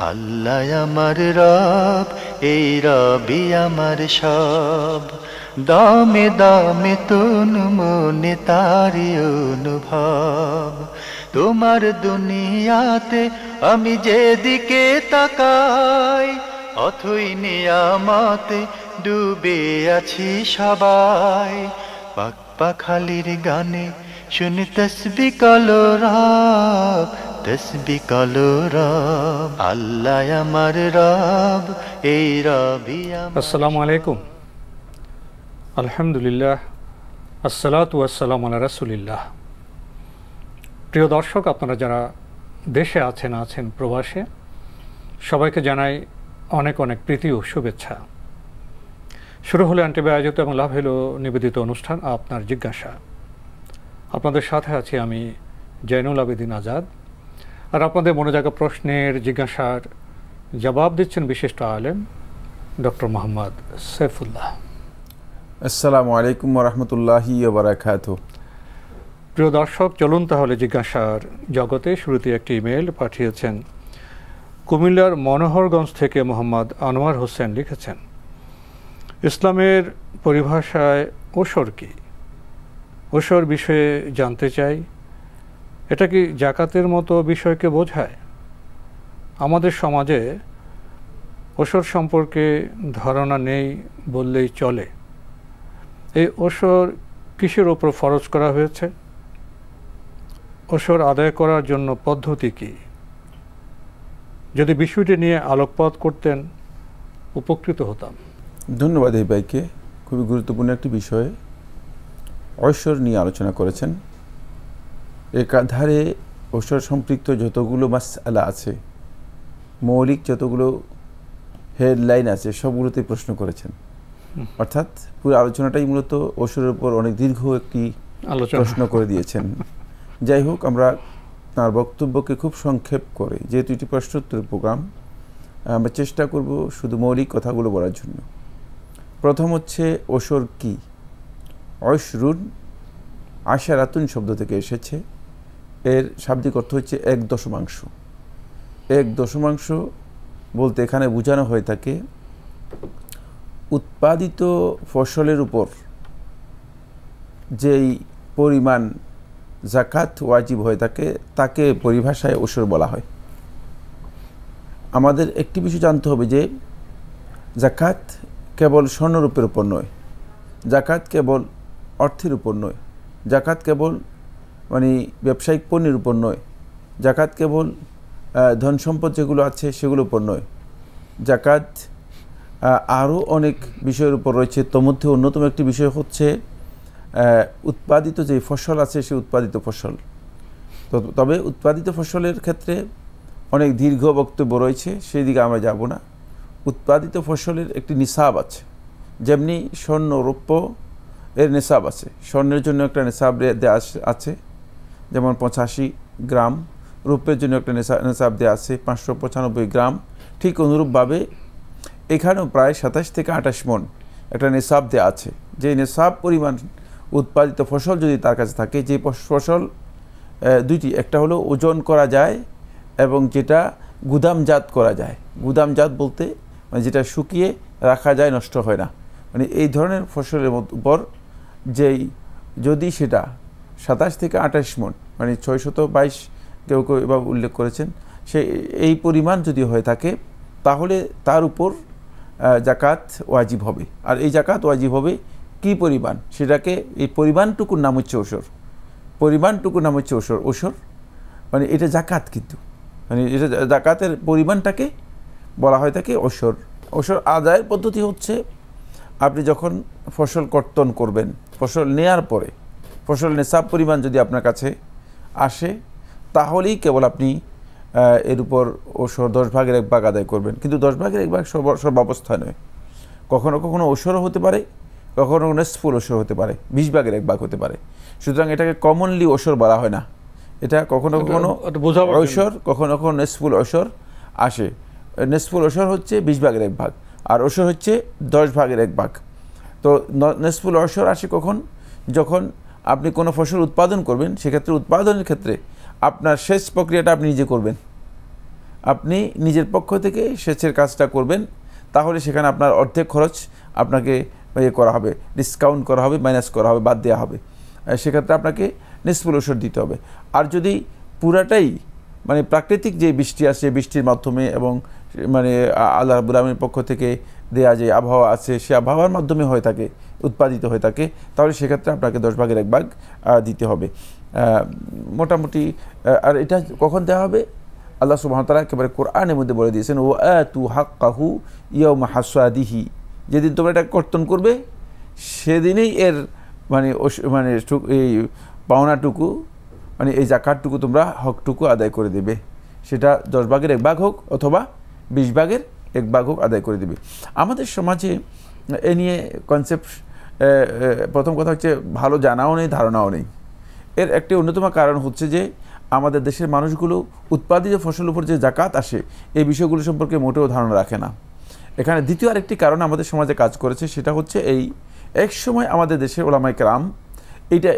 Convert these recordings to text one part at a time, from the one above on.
আল্লাহ আমার রব, এই রবি আমার সব, দামে দামে তন মনে তারি অনুভব। তোমার দুনিয়াতে আমি যেদিকে তাকাই, অথই নিয়ামতে ডুবে আছি সবাই। পাক পাখালির গানে শুনি তসবিহ কালো রব, তসবিহ কালো রব। আল্লাহ আমার রব, এই রবি আমার। আসসালামু আলাইকুম। আলহামদুলিল্লাহ, আসসালাতু ওয়াসসালামু আলা রাসূলিল্লাহ। প্রিয় দর্শক, আপনারা যারা দেশে আছেন প্রবাসে, সবাইকে জানাই অনেক অনেক প্রীতি ও শুভেচ্ছা। শুরু হলো এনটিভি আয়োজিত এবং লাভ হলো নিবেদিত অনুষ্ঠান আপনার জিজ্ঞাসা। আপনাদের সাথে আছি আমি জয়নুল আবেদিন আজাদ। আর আপনাদের মনে জাগা প্রশ্নের জিজ্ঞাসার জবাব দিচ্ছেন বিশিষ্ট আলেম ডক্টর মোহাম্মদ সাইফুল্লাহ। আসসালামু আলাইকুম ওয়া রাহমাতুল্লাহি ওয়া বারাকাতুহু। প্রিয় দর্শক, চলুন তাহলে জিজ্ঞাসার জগতে। শুরুতে একটি ইমেল পাঠিয়েছেন কুমিল্লার মনোহরগঞ্জ থেকে মোহাম্মদ আনোয়ার হোসেন। লিখেছেন, ইসলামের পরিভাষায় ওশর কি? ওশর বিষয়ে জানতে চাই। এটা কি জাকাতের মতো বিষয়কে বোঝায়? আমাদের সমাজে ওশর সম্পর্কে ধারণা নেই বললেই চলে। এই ওশর কিসের ওপর ফরজ করা হয়েছে? ওশর আদায় করার জন্য পদ্ধতি কি? যদি বিষয়টি নিয়ে আলোকপাত করতেন উপকৃত হতাম। ধন্যবাদ এই ভাইকে, খুবই গুরুত্বপূর্ণ একটি বিষয়ে ওশর নিয়ে আলোচনা করেছেন। একাধারে ওশর সম্পৃক্ত যতগুলো মাসআলা আছে, মৌলিক যতগুলো হেডলাইন আছে, সবগুলোতেই প্রশ্ন করেছেন। অর্থাৎ পুরো আলোচনাটাই মূলত ওশরের উপর অনেক দীর্ঘ একটি প্রশ্ন করে দিয়েছেন। যাই হোক, আমরা তার বক্তব্যকে খুব সংক্ষেপ করে, যেহেতু এটি প্রশ্নোত্তর প্রোগ্রাম, আমরা চেষ্টা করব শুধু মৌলিক কথাগুলো বলার জন্য। প্রথম হচ্ছে ওশর কি? ওশরুন আশারাতুন শব্দ থেকে এসেছে। এর শাব্দিক অর্থ হচ্ছে 1/10। 1/10 বলতে এখানে বোঝানো হয়ে থাকে উৎপাদিত ফসলের উপর যেই পরিমাণ জাকাত ওয়াজিব হয়ে থাকে তাকে পরিভাষায় ওশর বলা হয়। আমাদের একটি বিষয় জানতে হবে যে জাকাত কেবল স্বর্ণরূপের উপর নয়, জাকাত কেবল অর্থের উপর নয়, জাকাত কেবল ব্যবসায়িক পণ্যের উপর নয়, জাকাত কেবল ধন সম্পদ যেগুলো আছে সেগুলোর উপর নয়। জাকাত আরও অনেক বিষয়ের উপর রয়েছে। তোর মধ্যে অন্যতম একটি বিষয় হচ্ছে উৎপাদিত যে ফসল আছে সে উৎপাদিত ফসল। তবে উৎপাদিত ফসলের ক্ষেত্রে অনেক দীর্ঘ বক্তব্য রয়েছে, সেই দিকে আমরা যাব না। উৎপাদিত ফসলের একটি নিসাব আছে, যেমনি স্বর্ণ রৌপ্য এর নিসাব আছে। স্বর্ণের জন্য একটা নিসাব দেওয়া আছে, যেমন 85 গ্রাম। রৌপ্যের জন্য একটা নিসাব দেওয়া আছে 595 গ্রাম। ঠিক অনুরূপভাবে এখানেও প্রায় 27 থেকে 28 মণ একটা নিসাব দেওয়া আছে। যে নিসাব পরিমাণ উৎপাদিত ফসল যদি তার কাছে থাকে, যে ফসল দুইটি, একটা হলো ওজন করা যায় এবং যেটা গুদামজাত করা যায়। গুদামজাত বলতে যেটা শুকিয়ে রাখা যায়, নষ্ট হয় না, এই ধরনের ফসলের উপর যেই যদি সেটা 27 থেকে 28 মণ 622 কেউ কেউ এভাবে উল্লেখ করেছেন, এই পরিমাণ যদি হয়ে থাকে তাহলে তার উপর জাকাত ওয়াজিব হবে। আর এই জাকাত ওয়াজিব হবে কি পরিমাণ, সেটাকে এই পরিমাণটুকুর নাম হচ্ছে ওশর। পরিমাণটুকুর নাম হচ্ছে ওশর। ওশর এটা জাকাত, কিন্তু এটা জাকাতের পরিমাণটাকে বলা হয় থাকে ওশর। ওশর আদায়ের পদ্ধতি হচ্ছে, আপনি যখন ফসল কর্তন করবেন, ফসল নেয়ার পরে ফসল নেশাব পরিমাণ যদি আপনার কাছে আসে, তাহলেই কেবল আপনি এর উপর ওশর 10/1 আদায় করবেন। কিন্তু 10/1 সর্বাবস্থায় নয়। কখনো কখনো ওশরও হতে পারে, কখনো নেসফুল ওশর হতে পারে, 20/1 হতে পারে। সুতরাং এটাকে কমনলি ওশর বলা হয় না। এটা কখনো কখনো ওশর, কখনো কখনো নেসফুল ওশর আসে। নেসফুল ওশর হচ্ছে 20/1, আর ওশর হচ্ছে 10/1। তো নেসফুল ওশর আসে কখন? যখন আপনি কোনো ফসল উৎপাদন করবেন, সেক্ষেত্রে উৎপাদনের ক্ষেত্রে আপনার শেষ প্রক্রিয়াটা আপনি নিজে করবেন। আপনি নিজের পক্ষ থেকে সেচের কাজটা করবেন, তাহলে সেখানে আপনার অর্ধেক খরচ আপনাকে করা হবে, ডিসকাউন্ট করা হবে, মাইনাস করা হবে, বাদ দেওয়া হবে। সেক্ষেত্রে আপনাকে নিসফুল ওশর দিতে হবে। আর যদি পুরাটাই মানে প্রাকৃতিক যে বৃষ্টি আসে, বৃষ্টির মাধ্যমে এবং মানে আল্লাহ রাব্বুল আলামিনের পক্ষ থেকে দেয়া যে আবহাওয়া আছে, সে আবহাওয়ার মাধ্যমে হয়ে থাকে, উৎপাদিত হয়ে থাকে, তাহলে সেক্ষেত্রে আপনাকে 10 ভাগের 1 ভাগ দিতে হবে মোটামুটি। আর এটা কখন দেওয়া হবে? আল্লাহ সুবহানাহু ওয়া তাআলা একেবারে কোরআনের মধ্যে বলে দিয়েছেন, ও আতু হাক্কাহু ইয়াউমা হাসাদিহি, যেদিন তোমরা এটা কর্তন করবে সেদিনেই এর মানে এই পাওনাটুকু মানে এই জাকাতটুকু তোমরা হকটুকু আদায় করে দেবে। সেটা 10 ভাগের 1 ভাগ হোক অথবা 20 ভাগের 1 ভাগ হোক, আদায় করে দেবে। আমাদের সমাজে এ নিয়ে কনসেপ্ট, প্রথম কথা হচ্ছে ভালো জানাও নেই, ধারণাও নেই। এর একটি অন্যতম কারণ হচ্ছে যে আমাদের দেশের মানুষগুলো উৎপাদিত ফসলের উপর যে জাকাত আসে এই বিষয়গুলো সম্পর্কে মোটেও ধারণা রাখে না। এখানে দ্বিতীয় আরেকটি কারণ আমাদের সমাজে কাজ করেছে, সেটা হচ্ছে এক সময় আমাদের দেশের ওলামায়ে কেরাম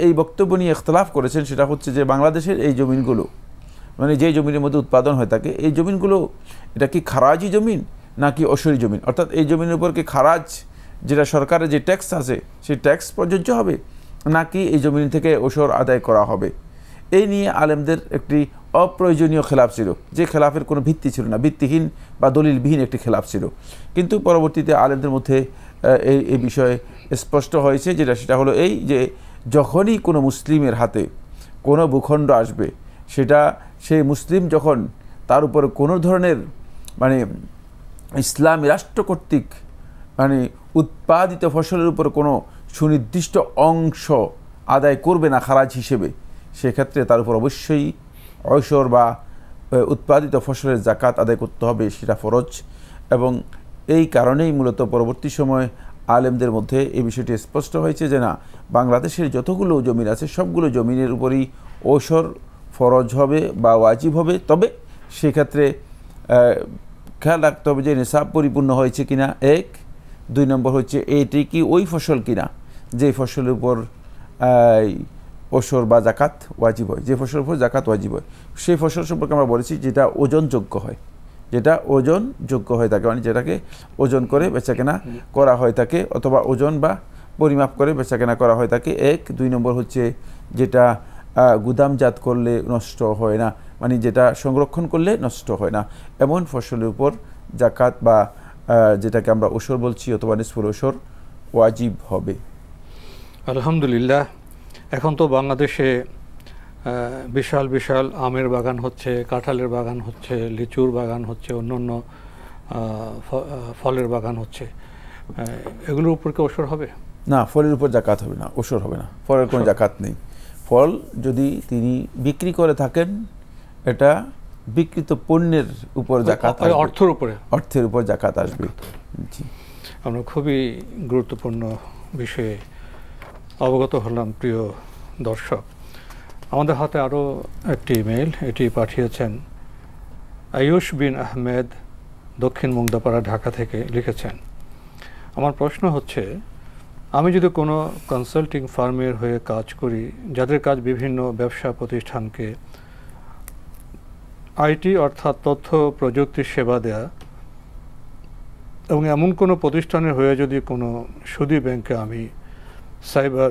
এই বক্তব্য নিয়ে ইখতিলাফ করেছেন। সেটা হচ্ছে যে বাংলাদেশের এই জমিনগুলো মানে যে জমিনের মধ্যে উৎপাদন হয়ে থাকে, এই জমিনগুলো এটা কি খারাজি জমিন নাকি ওসরি জমিন, অর্থাৎ এই জমিনের উপর কি খারাজ যেটা সরকারের যে ট্যাক্স আছে সেই ট্যাক্স প্রযোজ্য হবে নাকি এই জমিন থেকে ওসর আদায় করা হবে। এই নিয়ে আলেমদের একটি অপ্রয়োজনীয় খেলাফ ছিল, যে খেলাফের কোনো ভিত্তি ছিল না, ভিত্তিহীন বা দলিলবিহীন একটি খেলাফ ছিল। কিন্তু পরবর্তীতে আলেমদের মধ্যে এই বিষয়ে স্পষ্ট হয়েছে সেটা হলো এই যে যখনই কোনো মুসলিমের হাতে কোনো ভূখণ্ড আসবে, সেটা সেই মুসলিম যখন তার উপরে কোনো ধরনের মানে ইসলামী রাষ্ট্র কর্তৃক মানে উৎপাদিত ফসলের উপর কোনো সুনির্দিষ্ট অংশ আদায় করবে না খারাজ হিসেবে, সেক্ষেত্রে তার উপর অবশ্যই ওশর বা উৎপাদিত ফসলের জাকাত আদায় করতে হবে, সেটা ফরজ। এবং এই কারণেই মূলত পরবর্তী সময় আলেমদের মধ্যে এই বিষয়টি স্পষ্ট হয়েছে যে না, বাংলাদেশের যতগুলো জমিন আছে সবগুলো জমিনের উপরই ওশর ফরজ হবে বা ওয়াজিব হবে। তবে সেক্ষেত্রে খেয়াল রাখতে হবে যে নিসাব পরিপূর্ণ হয়েছে কিনা, 1। 2 নম্বর হচ্ছে এটি কি ওই ফসল কিনা যে ফসলের উপর ওশর বা জাকাত ওয়াজিব হয়, যে ফসলের উপর জাকাত ওয়াজিব হয় সেই ফসল সম্পর্কে আমরা বলেছি যেটা ওজনযোগ্য হয়, যেটা ওজনযোগ্য হয়ে থাকে, মানে যেটাকে ওজন করে বেচাকেনা করা হয়ে থাকে অথবা ওজন বা পরিমাপ করে বেচাকেনা করা হয়ে থাকে, 1। 2 নম্বর হচ্ছে যেটা গুদামজাত করলে নষ্ট হয় না, মানে যেটা সংরক্ষণ করলে নষ্ট হয় না, এমন ফসলের উপর জাকাত বা যেটাকে আমরা ওশর বলছি অথবা নিসফুল ওশর ওয়াজিব হবে। আলহামদুলিল্লাহ, এখন তো বাংলাদেশে বিশাল বিশাল আমের বাগান হচ্ছে, কাঁঠালের বাগান হচ্ছে, লিচুর বাগান হচ্ছে, অন্যান্য ফলের বাগান হচ্ছে, এগুলোর উপর কি ওশর হবে? না, ফলের উপর জাকাত হবে না, ওশর হবে না, ফলের কোনো জাকাত নেই। ফল যদি তিনি বিক্রি করে থাকেন, এটা বিক্রিত পণ্যের উপর জাকাত আসবে, অর্থের উপর জাকাত আসবে। জি, আমরা খুবই গুরুত্বপূর্ণ বিষয়ে অবগত হলাম। প্রিয় দর্শক, আমাদের হাতে আরও একটি ইমেইল, এটি পাঠিয়েছেন আয়ুষ বিন আহমেদ, দক্ষিণ মুগদাপাড়া, ঢাকা থেকে লিখেছেন, আমার প্রশ্ন হচ্ছে, আমি যদি কোনো কনসাল্টিং ফার্মের হয়ে কাজ করি, যাদের কাজ বিভিন্ন ব্যবসা প্রতিষ্ঠানকে আইটি অর্থাৎ তথ্য প্রযুক্তির সেবা দেয়া, এবং এমন কোনো প্রতিষ্ঠানের হয়ে যদি কোনো সুদী ব্যাংকে আমি সাইবার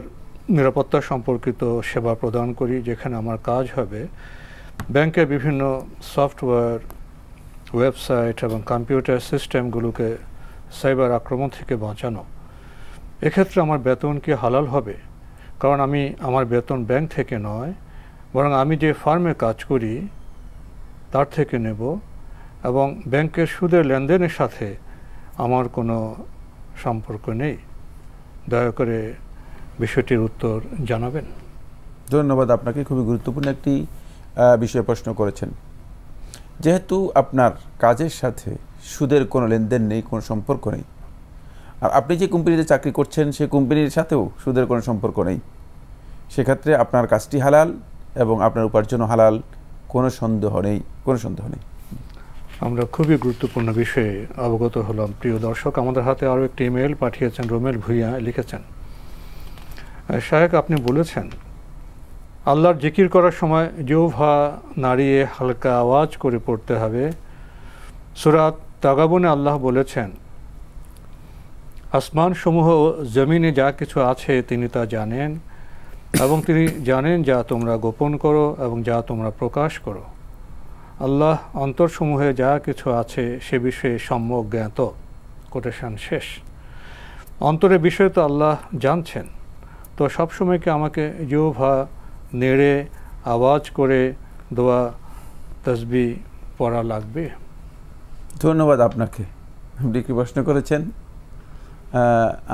নিরাপত্তা সম্পর্কিত সেবা প্রদান করি, যেখানে আমার কাজ হবে ব্যাংকের বিভিন্ন সফটওয়্যার, ওয়েবসাইট এবং কম্পিউটার সিস্টেমগুলোকে সাইবার আক্রমণ থেকে বাঁচানো, এক্ষেত্রে আমার বেতন কি হালাল হবে? কারণ আমার বেতন ব্যাংক থেকে নয়, বরং আমি যে ফার্মে কাজ করি তার থেকে নেব, এবং ব্যাংকের সুদের লেনদেনের সাথে আমার কোনো সম্পর্ক নেই। দয়া করে বিষয়টির উত্তর জানাবেন। ধন্যবাদ আপনাকে, খুবই গুরুত্বপূর্ণ একটি বিষয় প্রশ্ন করেছেন। যেহেতু আপনার কাজের সাথে সুদের কোনো লেনদেন নেই, কোনো সম্পর্ক নেই, আর আপনি যে কোম্পানিতে চাকরি করছেন সেই কোম্পানির সাথেও সুদের কোনো সম্পর্ক নেই, সেক্ষেত্রে আপনার কাজটি হালাল এবং আপনার উপার্জনও হালাল, কোনো সন্দেহ নেই। আমরা খুবই গুরুত্বপূর্ণ বিষয়ে অবগত হলাম। প্রিয় দর্শক, আমাদের হাতে আরও একটি ইমেল পাঠিয়েছেন রোমেল ভুইয়া, লিখেছেন, শায়েখ, আপনি বলেছেন আল্লাহর জিকির করার সময় জিহ্বা নাড়িয়ে হালকা আওয়াজ করে পড়তে হবে, সূরা তাগাবুনে আল্লাহ বলেছেন, আসমান সমূহ ও জমিনে যা কিছু আছে তিনি তা জানেন, এবং তিনি জানেন যা তোমরা গোপন করো এবং যা তোমরা প্রকাশ করো। আল্লাহ অন্তরসমূহে যা কিছু আছে সে বিষয়ে সম্যক জ্ঞাত। কোটেশন শেষ। অন্তরের বিষয় তো আল্লাহ জানছেন, তো সবসময় কি আমাকে জিহ্বা নেড়ে আওয়াজ করে দোয়া তাসবিহ পড়া লাগবে? ধন্যবাদ আপনাকে। আপনি কি প্রশ্ন করেছেন,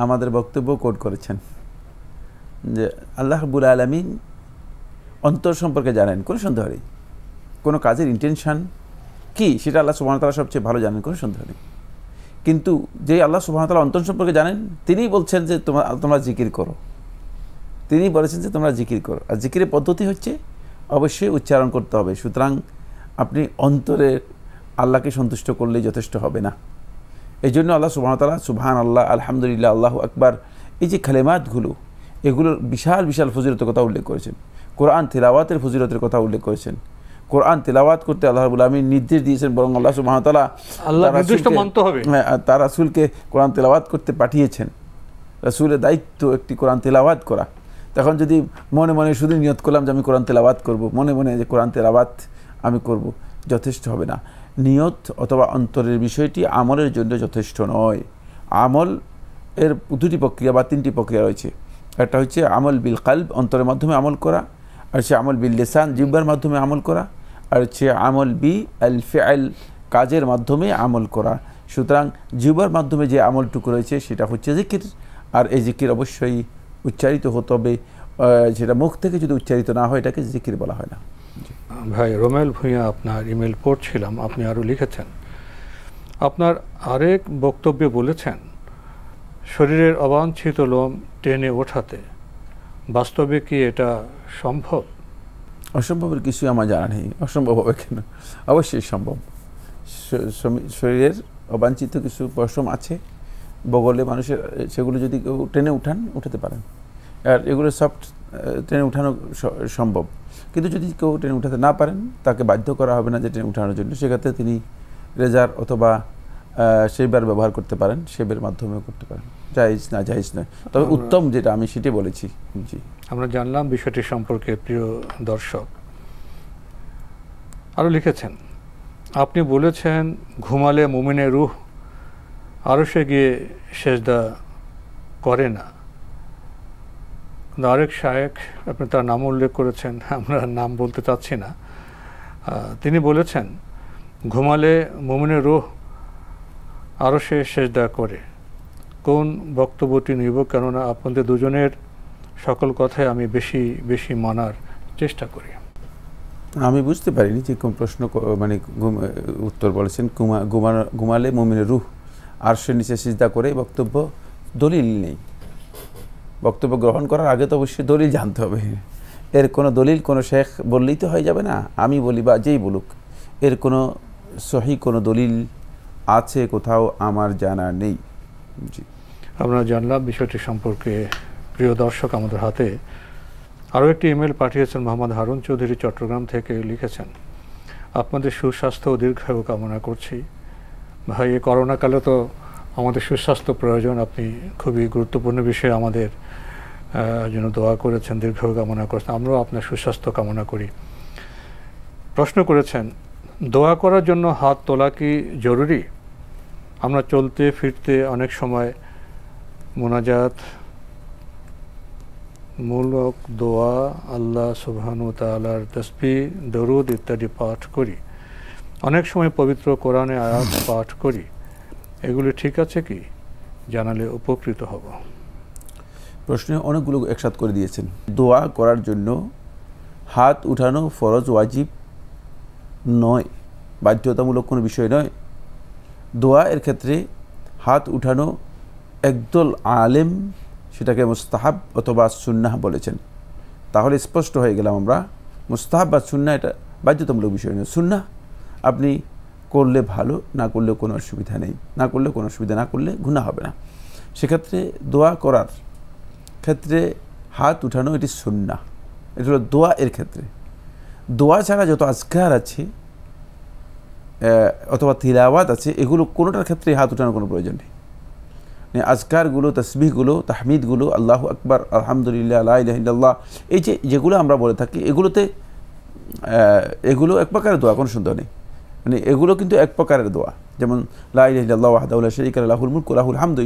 আমাদের বক্তব্য কোট করেছেন যে আল্লাহ রাব্বুল আলামিন অন্তর সম্পর্কে জানেন, কোনো সন্দেহ নেই। কোনো কাজের ইন্টেনশন কি সেটা আল্লাহ সুবহানাহু ওয়া তাআলা সবচেয়ে ভালো জানেন, কোনো সন্দেহ নেই। কিন্তু যে আল্লাহ সুবহানাহু ওয়া তাআলা অন্তর সম্পর্কে জানেন, তিনিই বলছেন যে তোমরা জিকির করো। তিনিই বলেছেন যে তোমরা জিকির করো। আর জিকিরের পদ্ধতি হচ্ছে অবশ্যই উচ্চারণ করতে হবে। সুতরাং আপনি অন্তরে আল্লাহকে সন্তুষ্ট করলেই যথেষ্ট হবে না। এই জন্য আল্লাহ সুবহানাহু ওয়া তাআলা সুবহানাল্লাহ, আলহামদুলিল্লাহ, আল্লাহু আকবার, এই যে কালেমাতগুলো, এগুলোর বিশাল বিশাল ফজিলতের কথা উল্লেখ করেছেন। কোরআন তিলাওয়াতের ফজিলতের কথা উল্লেখ করেছেন। কোরআন তিলাওয়াত করতে আল্লাহ রাব্বুল আলামিন নির্দেশ দিয়েছেন, বরং আল্লাহ সুবহানাহু ওয়া তাআলা তার রাসূলকে কোরআন তিলাওয়াত করতে পাঠিয়েছেন। রাসূলের দায়িত্ব একটি কোরআন তিলাওয়াত করা। তখন যদি মনে মনে শুধু নিয়ত করলাম যে আমি কোরআন তিলাওয়াত করব, মনে মনে যে কোরআন তিলাওয়াত আমি করব, যথেষ্ট হবে না। নিয়ত অথবা অন্তরের বিষয়টি আমলের জন্য যথেষ্ট নয়। আমল এর দুটি প্রক্রিয়া বা তিনটি প্রক্রিয়া রয়েছে। একটা হচ্ছে আমল বিল কলব, অন্তরের মাধ্যমে আমল করা, আর হচ্ছে আমল বিল লিসান, জিহ্বার মাধ্যমে আমল করা, আর হচ্ছে আমল বি আল ফিআল, কাজের মাধ্যমে আমল করা। সুতরাং জিহ্বার মাধ্যমে যে আমলটুকু রয়েছে সেটা হচ্ছে জিকির। আর এই জিকির অবশ্যই উচ্চারিত হতে হবে, সেটা মুখ থেকে যদি উচ্চারিত না হয় এটাকে জিকির বলা হয় না। ভাই রোমেল ভূঁইয়া, আপনার ইমেল পড়ছিলাম, আপনি আরও লিখেছেন, আপনার আরেক বক্তব্যে বলেছেন শরীরের অবাঞ্ছিত লোম টেনে ওঠাতে, বাস্তবে কি এটা সম্ভব? অসম্ভবের কিছু আমার জানা নেই। অসম্ভব হবে কেন? অবশ্যই সম্ভব। শরীরের অবাঞ্ছিত কিছু পশম আছে বগলে মানুষের, সেগুলো যদি কেউ টেনে উঠাতে পারেন, আর এগুলো সফট টেনে উঠানো সম্ভব। কিন্তু যদি কেউ টেনে উঠাতে না পারেন, তাকে বাধ্য করা হবে না যে টেনে উঠানোর জন্য। সেক্ষেত্রে তিনি রেজার অথবা শেবার ব্যবহার করতে পারেন, শেবের মাধ্যমেও করতে পারেন। জায়েজ না জায়েজ নয়, তবে উত্তম যেটা আমি সেটি বলেছি। জি, আমরা জানলাম বিষয়টি সম্পর্কে। প্রিয় দর্শক, আরও লিখেছেন, আপনি বলেছেন ঘুমালে মুমিনের রূহ আরশে গিয়ে সেজদা করে না। আরেক শায়েখ, আপনি তার নাম উল্লেখ করেছেন, আমরা নাম বলতে চাচ্ছি না, তিনি বলেছেন ঘুমালে মুমিনের রূহ আরশে সেজদা করে। কোন বক্তব্যটি নিব? কেননা আপনাদের দুজনের সকল কথায় আমি বেশি বেশি মানার চেষ্টা করি। আমি বুঝতে পারিনি যে কোন প্রশ্ন, মানে উত্তর বলেছেন ঘুমালে মুমিনের রূহ আরশের নিচে সিজদা করে। বক্তব্য দলিল নেই। বক্তব্য গ্রহণ করার আগে তো অবশ্যই দলিল জানতে হবে। এর কোনো দলিল কোনো শেখ বললেই তো হয়ে যাবে না, আমি বলি বা যেই বলুক। এর কোনো সহি কোনো দলিল আছে কোথাও আমার জানা নেই। জি, আমরা জানলাম বিষয়টি সম্পর্কে। প্রিয় দর্শক, আমাদের হাতে আরও একটি ইমেল পাঠিয়েছেন মোহাম্মদ হারুন চৌধুরী, চট্টগ্রাম থেকে। লিখেছেন, আপনাদের সুস্বাস্থ্য ও দীর্ঘায়ু কামনা করছি। ভাই, এই করোনাকালে তো আমাদের সুস্বাস্থ্য প্রয়োজন। আপনি খুবই গুরুত্বপূর্ণ বিষয়ে আমাদের জন্য দোয়া করেছেন, দীর্ঘায়ু কামনা করেছেন। আমরাও আপনার সুস্বাস্থ্য কামনা করি। প্রশ্ন করেছেন, দোয়া করার জন্য হাত তোলা কি জরুরি? আমরা চলতে ফিরতে অনেক সময় মোনাজাত মূলক দোয়া, আল্লাহ সুবহানাহু ওয়া তাআলার তাসবিহ, দরুদ ইত্যাদি পাঠ করি। অনেক সময় পবিত্র কোরআনে আয়াত পাঠ করি। এগুলি ঠিক আছে কি? জানালে উপকৃত হব। প্রশ্নে অনেকগুলো একসাথ করে দিয়েছেন। দোয়া করার জন্য হাত উঠানো ফরজ ওয়াজিব নয়, বাধ্যতামূলক কোনো বিষয় নয়। দোয়া এর ক্ষেত্রে হাত উঠানো একদল আলেম সেটাকে মুস্তাহাব অথবা সুন্নাহ বলেছেন। তাহলে স্পষ্ট হয়ে গেলাম আমরা, মুস্তাহাব বা সুন্নাহ এটা বাধ্যতামূলক বিষয় নয়। সুন্নাহ আপনি করলে ভালো, না করলেও কোনো অসুবিধা নেই, না করলে কোনো অসুবিধা, না করলে গুনাহ হবে না। সেক্ষেত্রে দোয়া করার ক্ষেত্রে হাত উঠানো এটি সুন্নাহ। এটা হলো দোয়া এর ক্ষেত্রে। দোয়া ছাড়া যত আজকার আছে অথবা তিলাওয়াত আছে, এগুলো কোনোটার ক্ষেত্রে হাত উঠানোর কোনো প্রয়োজন নেই। আজকারগুলো, তসবিহগুলো, তাহমিদগুলো, আল্লাহু আকবার, আলহামদুলিল্লাহ, লা ইলাহা ইল্লাল্লাহ, এই যেগুলো আমরা বলে থাকি, এগুলো এক প্রকারের দোয়া, কোনো সন্দেহ নেই। মানে এগুলো কিন্তু এক প্রকারের দোয়া। যেমন লা ইলাহা ইল্লাল্লাহু ওয়াহদাহু লা শারীকা লাহু লাহুল মুলকু ওয়া লাহুল হামদু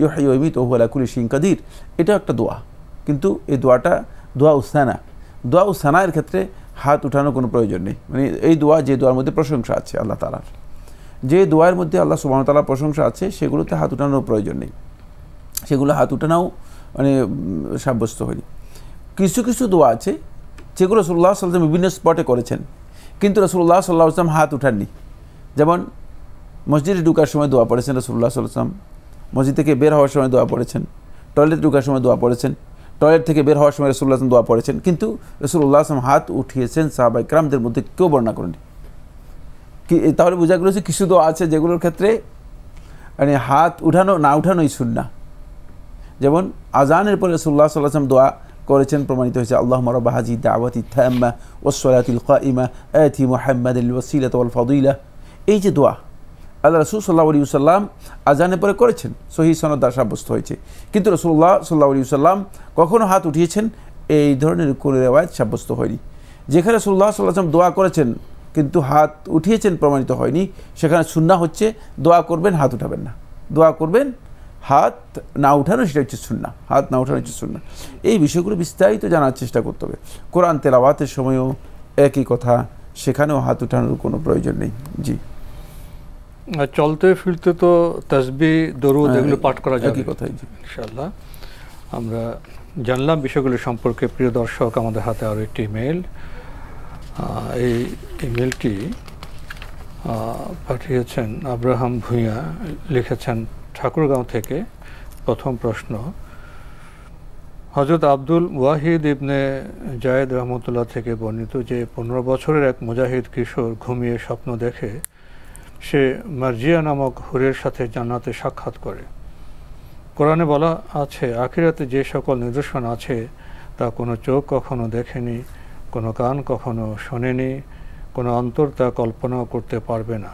ইউহয়ি ওয়া ইউমীতু ওয়া হুয়া আলা কুল্লি শাইইন কাদির, এটা একটা দোয়া। কিন্তু এই দোয়াটা দোয়া উসানা, দোয়া উসানার ক্ষেত্রে হাত উঠানোর কোনো প্রয়োজন নেই। মানে এই দোয়া, যে দোয়ার মধ্যে প্রশংসা আছে আল্লাহ তাআলার, যে দোয়ার মধ্যে আল্লাহ সুবহানাহু ওয়া তাআলার প্রশংসা আছে, সেগুলোতে হাত উঠানোর প্রয়োজন নেই, সেগুলো হাত উঠানোও মানে সাব্যস্ত হয়নি। কিছু কিছু দোয়া আছে যেগুলো রাসূলুল্লাহ সাল্লাল্লাহু আলাইহি ওয়াসাল্লাম বিভিন্ন স্পটে করেছেন, কিন্তু রাসূলুল্লাহ সাল্লাল্লাহু আলাইহি ওয়াসাল্লাম হাত উঠাননি। যেমন মসজিদে ঢোকার সময় দোয়া পড়েছেন রাসূলুল্লাহ সাল্লাল্লাহু আলাইহি ওয়াসাল্লাম, মসজিদ থেকে বের হওয়ার সময় দোয়া পড়েছেন, টয়লেটে ঢোকার সময় দোয়া পড়েছেন, টয়লেট থেকে বের হওয়ার সময় রাসূলুল্লাহ সাল্লাল্লাহু আলাইহি ওয়াসাল্লাম দোয়া পড়েছেন, কিন্তু রাসূলুল্লাহ সাল্লাল্লাহু আলাইহি ওয়াসাল্লাম হাত উঠিয়েছেন সাহাবায়ে কেরামদের মধ্যে কেউ বর্ণনা করেনি। তাহলে বোঝা গেল যে কিছু দোয়া আছে যেগুলোর ক্ষেত্রে মানে হাত উঠানো না উঠানোই সুন্নাহ। যেমন আজানের পরে রাসূলুল্লাহ সাল্লাল্লাহু আলাইহি ওয়াসাল্লাম দোয়া করেছেন, প্রমাণিত হয়েছে, আল্লাহুম্মা রাব্বা হাযিহি দাওয়াতি তাম্মা ওয়াস সালাতিল কাইমা আতি মুহাম্মাদিল ওয়াসিলাতা ওয়াল ফাদিলা। এই যে দোয়া আল্লাহ রাসূল সাল্লাল্লাহু আলাইহি ওয়াসাল্লাম আজানের পরে করেছেন, সহিহ সনদ দ্বারা সাব্যস্ত হয়েছে, কিন্তু রাসূলুল্লাহ সাল্লাল্লাহু আলাইহি ওয়াসাল্লাম কখনো হাত উঠিয়েছেন এই ধরনের কোনো রিওয়ায়াত সাব্যস্ত হয়নি। যেখানে রাসূলুল্লাহ সাল্লাল্লাহু আলাইহি ওয়াসাল্লাম দোয়া করেছেন কিন্তু হাত উঠিয়েছেন প্রমাণিত হয়নি, সেখানে সুন্নাহ হচ্ছে দোয়া করবেন, হাত উঠাবেন না, দোয়া করবেন, হাত না উঠানো, সেটা হচ্ছে সুন্নাহ, হাত না উঠানো হচ্ছে সুন্নাহ। এই বিষয়গুলো বিস্তারিত জানার চেষ্টা করতে হবে। কোরআন তেলাওয়াতের সময়ও একই কথা, সেখানেও হাত উঠানোর কোনো প্রয়োজন নেই। জি, চলতে ফিরতে তো তাসবিহ, দরুদ এগুলো পাঠ করা যাবে, একই কথাই। জি, ইনশাআল্লাহ আমরা জানলাম বিষয়গুলো সম্পর্কে। প্রিয় দর্শক, আমাদের হাতে আরও একটি ইমেল। এই ইমেলটি পাঠিয়েছেন আব্রাহাম ভূঁইয়া, লিখেছেন ঠাকুরগাঁও থেকে। প্রথম প্রশ্ন, হযরত আব্দুল ওয়াহিদ ইবনে জায়েদ রহমতুল্লাহ থেকে বর্ণিত যে 15 বছরের এক মুজাহিদ কিশোর ঘুমিয়ে স্বপ্ন দেখে সে মার্জিয়া নামক হুরের সাথে জান্নাতে সাক্ষাৎ করে। কোরআনে বলা আছে, আখিরাতে যে সকল নিদর্শন আছে তা কোনো চোখ কখনো দেখেনি, কোনো কান কখনো শোনেনি, কোনো অন্তর তা কল্পনাও করতে পারবে না।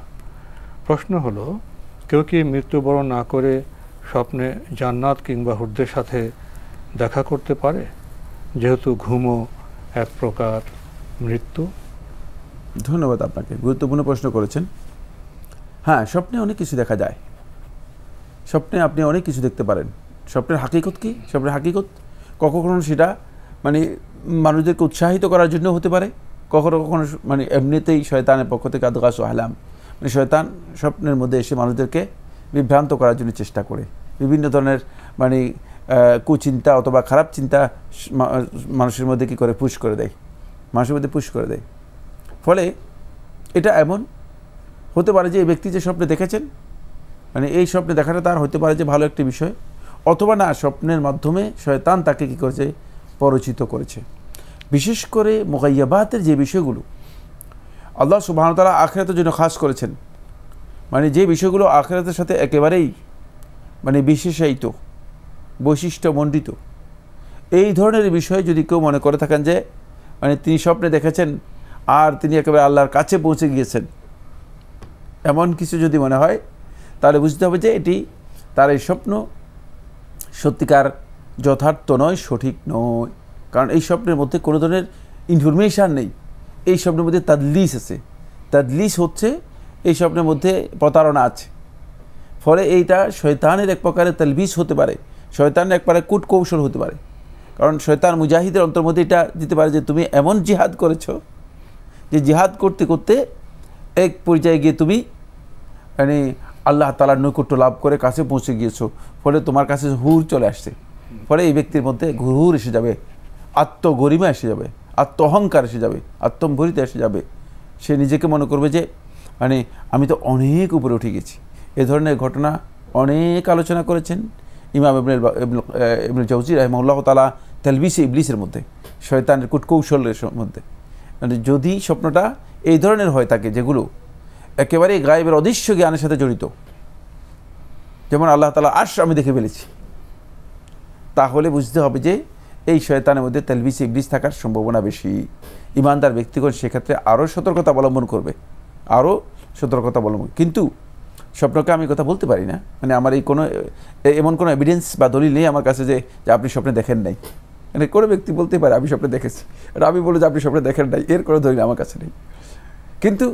প্রশ্ন হলো, কেউ কি মৃত্যুবরণ না করে স্বপ্নে জান্নাত কিংবা হুরদের সাথে দেখা করতে পারে, যেহেতু ঘুমও এক প্রকার মৃত্যু? ধন্যবাদ আপনাকে, গুরুত্বপূর্ণ প্রশ্ন করেছেন। হ্যাঁ, স্বপ্নে অনেক কিছু দেখা যায়, স্বপ্নে আপনি অনেক কিছু দেখতে পারেন। স্বপ্নের হাকিকত কি? স্বপ্নের হাকিকত কখনো সেটা মানে মানুষদেরকে উৎসাহিত করার জন্য হতে পারে, কখনো কখনো মানে এমনিতেই শয়তানের পক্ষ থেকে আদগাস আহলাম, মানে শয়তান স্বপ্নের মধ্যে এসে মানুষদেরকে বিভ্রান্ত করার জন্য চেষ্টা করে, বিভিন্ন ধরনের মানে কুচিন্তা অথবা খারাপ চিন্তা মানুষের মধ্যে কী করে পুশ করে দেয়, মানুষের মধ্যে পুশ করে দেয়। ফলে এটা এমন হতে পারে যে এই ব্যক্তি যে স্বপ্নে দেখেছেন, মানে এই স্বপ্নে দেখাটা তার হতে পারে যে ভালো একটি বিষয়, অথবা না স্বপ্নের মাধ্যমে শয়তান তাকে কী করেছে, পরিচিত করেছে। বিশেষ করে মুগাইয়াবাতের যে বিষয়গুলো আল্লাহ সুবহানাহু ওয়া তাআলা আখিরাতের জন্য খাস করেছেন, মানে যে বিষয়গুলো আখিরাতের সাথে একেবারেই মানে বিশেষায়িত, বৈশিষ্ট্যমণ্ডিত, এই ধরনের বিষয় যদি কেউ মনে করে থাকেন যে মানে তিনি স্বপ্নে দেখেছেন আর তিনি একেবারে আল্লাহর কাছে পৌঁছে গিয়েছেন, এমন কিছু যদি মনে হয়, তাহলে বুঝতে হবে যে এটি তার এই স্বপ্ন সত্যিকার যথার্থ নয়, সঠিক নয়। কারণ এই স্বপ্নের মধ্যে কোনো ধরনের ইনফরমেশান নেই, এই স্বপ্নের মধ্যে তাদলিস আছে। তাদলিস হচ্ছে এই স্বপ্নের মধ্যে প্রতারণা আছে। ফলে এইটা শয়তানের এক প্রকারের তালবিস হতে পারে, শয়তানের এক প্রকারের কূটকৌশল হতে পারে। কারণ শয়তান মুজাহিদের অন্তর মধ্যে এটা দিতে পারে যে তুমি এমন জিহাদ করেছো যে জিহাদ করতে করতে এক পর্যায়ে গিয়ে তুমি মানে আল্লাহ তাআলার নৈকট্য লাভ করে কাছে পৌঁছে গিয়েছো, ফলে তোমার কাছে হুর চলে আসছে। ফলে এই ব্যক্তির মধ্যে হুর এসে যাবে, আত্মগরিমা এসে যাবে, আত্ম অহংকার এসে যাবে, আত্মম্ভরিতা এসে যাবে। সে নিজেকে মনে করবে যে মানে আমি তো অনেক উপরে উঠে গেছি। এ ধরনের ঘটনা অনেক আলোচনা করেছেন ইমাম ইবনুল জাওজি রাহিমাহুল্লাহ তাআলা তালবিসে ইবলিসের মধ্যে, শয়তানের কূটকৌশলের মধ্যে। মানে যদি স্বপ্নটা এই ধরনের হয় থাকে যেগুলো একেবারেই গায়েবের অদৃশ্য জ্ঞানের সাথে জড়িত, যেমন আল্লাহ তাআলা আরশ আমি দেখে ফেলেছি, তাহলে বুঝতে হবে যে এই শয়তানের মধ্যে তালবিসে ইবলিস থাকার সম্ভাবনা বেশি। ইমানদার ব্যক্তিগণ সেক্ষেত্রে আরও সতর্কতা অবলম্বন করবে, আরও সতর্কতা অবলম্বন। কিন্তু স্বপ্নকে আমি কথা বলতে পারি না, মানে আমার এই কোনো এমন কোনো এভিডেন্স বা দলিল নেই আমার কাছে যে আপনি স্বপ্নে দেখেন নাই। মানে কোনো ব্যক্তি বলতে পারে আমি স্বপ্নে দেখেছি, আর আমি বলি যে আপনি স্বপ্নে দেখেন নাই, এর কোনো দলিল আমার কাছে নেই। কিন্তু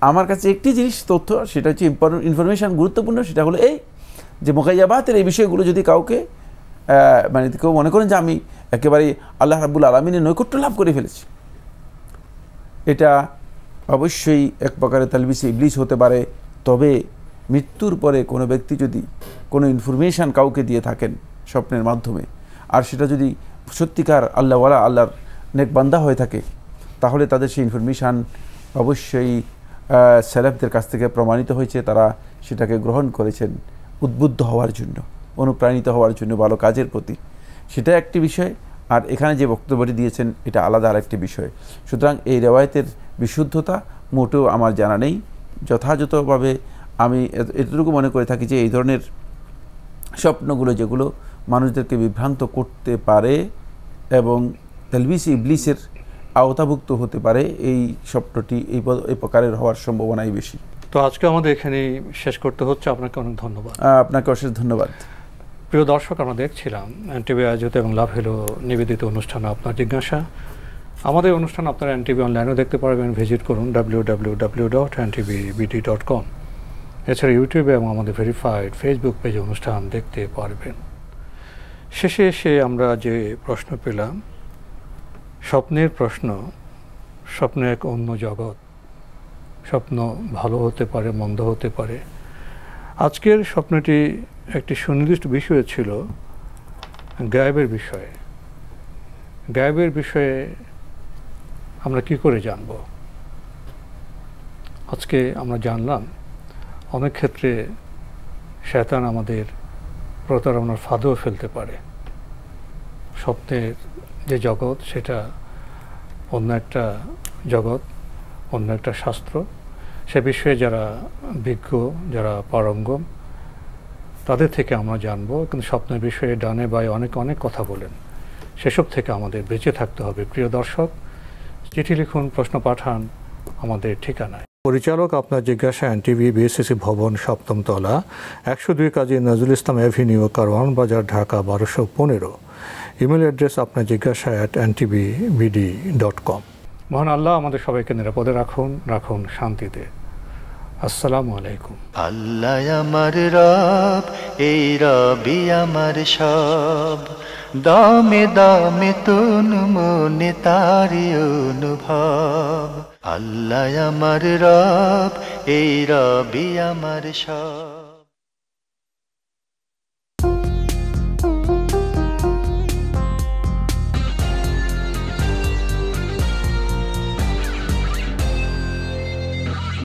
আমার কাছে একটি জিনিস তথ্য, সেটা হচ্ছে ইনফরমেশান গুরুত্বপূর্ণ, সেটা হলো এই যে মুগাইয়াবাতের এই বিষয়গুলো যদি কাউকে মানে কেউ মনে করেন যে আমি একেবারে আল্লাহ রাব্বুল আলামিনের নৈকট্য লাভ করে ফেলেছি, এটা অবশ্যই এক প্রকারের তালবিসে ইবলিস হতে পারে। তবে মৃত্যুর পরে কোনো ব্যক্তি যদি কোনো ইনফরমেশান কাউকে দিয়ে থাকেন স্বপ্নের মাধ্যমে, আর সেটা যদি সত্যিকার আল্লাহওয়ালা আল্লাহর নেক বান্দা হয়ে থাকে, তাহলে তাদের সেই ইনফরমেশান অবশ্যই সেলেফদের কাছ থেকে প্রমাণিত হয়েছে, তারা সেটাকে গ্রহণ করেছেন উদ্বুদ্ধ হওয়ার জন্য, অনুপ্রাণিত হওয়ার জন্য ভালো কাজের প্রতি। সেটা একটি বিষয়। আর এখানে যে বক্তব্যটি দিয়েছেন এটা আলাদা আরেকটি বিষয়। সুতরাং এই রেওয়ায়েতের বিশুদ্ধতা মোটেও আমার জানা নেই। যথাযথভাবে আমি এতটুকু মনে করে থাকি যে এই ধরনের স্বপ্নগুলো যেগুলো মানুষদেরকে বিভ্রান্ত করতে পারে এবং তালবিসে ইবলিসের আওতাভুক্ত হতে পারে, এই স্বপ্নটি এই প্রকারের হওয়ার সম্ভাবনাই বেশি। তো আজকে আমাদের এখানেই শেষ করতে হচ্ছে। আপনাকে অনেক ধন্যবাদ। আপনাকে অশেষ ধন্যবাদ। প্রিয় দর্শক, আমরা দেখছিলাম এনটিভি আয়োজিত এবং লাভ হলো নিবেদিত অনুষ্ঠান আপনার জিজ্ঞাসা। আমাদের অনুষ্ঠান আপনারা এনটিভি অনলাইনেও দেখতে পারবেন। ভিজিট করুন www.ntvbd.com। এছাড়া ইউটিউবে এবং আমাদের ভেরিফাইড ফেসবুক পেজে অনুষ্ঠান দেখতে পারবেন। শেষে এসে আমরা যে প্রশ্ন পেলাম, স্বপ্নের প্রশ্ন, স্বপ্ন এক অন্য জগৎ, স্বপ্ন ভালো হতে পারে, মন্দ হতে পারে। আজকের স্বপ্নটি একটি সুনির্দিষ্ট বিষয় ছিল গায়েবের বিষয়ে। গায়েবের বিষয়ে আমরা কি করে জানব? আজকে আমরা জানলাম অনেক ক্ষেত্রে শয়তান আমাদের প্রতারণার ফাঁদেও ফেলতে পারে। স্বপ্নের যে জগৎ সেটা অন্য একটা জগৎ, অন্য একটা শাস্ত্র। সে বিষয়ে যারা বিজ্ঞ, যারা পারঙ্গম, তাদের থেকে আমরা জানব। কিন্তু স্বপ্নের বিষয়ে ডানে বায়ে অনেক অনেক কথা বলেন, সেসব থেকে আমাদের বেঁচে থাকতে হবে। প্রিয় দর্শক, চিঠি লিখুন, প্রশ্ন পাঠান আমাদের ঠিকানায়। পরিচালক আপনার জিজ্ঞাসা, এনটিভি, বিএসসিসি ভবন, 7ম তলা, 102 কাজী নজরুল ইসলাম অ্যাভিনিউ, কারওয়ান বাজার, ঢাকা 1215। ইমেল অ্যাড্রেস আপনার জিজ্ঞাসা @ntvbd.com। মহান আল্লাহ আমাদের সবাইকে নিরাপদে রাখুন, রাখুন শান্তিতে। আসসালামু আলাইকুম। আল্লাহ আমার রব, এই রবি আমার সব, দামে দামে তুন মনে তারি অনুভব। আল্লাহ আমার রব, এই রবি আমার সব।